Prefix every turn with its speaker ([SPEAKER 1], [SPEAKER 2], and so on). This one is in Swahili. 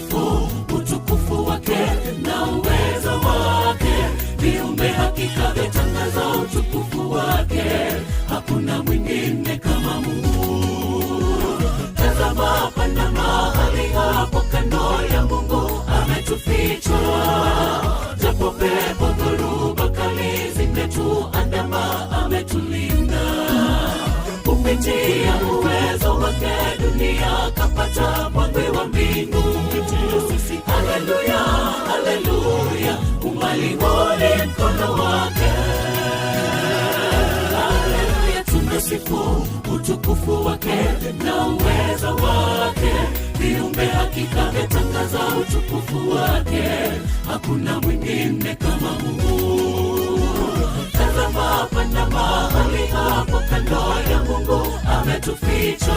[SPEAKER 1] tunasifu utukufu wake na uwezo wake. Viumbe hakika vyatangaza utukufu wake, hakuna mwingine kama Mungu. Tazama pana mahali hapo kando ya Mungu ametuficha, japo pepo dhoruba kali zimetuandama ametulinda. Kupitia uwezo wake dunia kapata mwangwi wa mbingu. Haleluya, haleluya, umbali huli mkono wake. Haleluya, tunasifu utukufu wake na uwezo wake. Viumbe hakika vyatangaza utukufu wake, hakuna mwingine kama Mungu. Tazama pana mahali hapo kando ya Mungu ametuficha,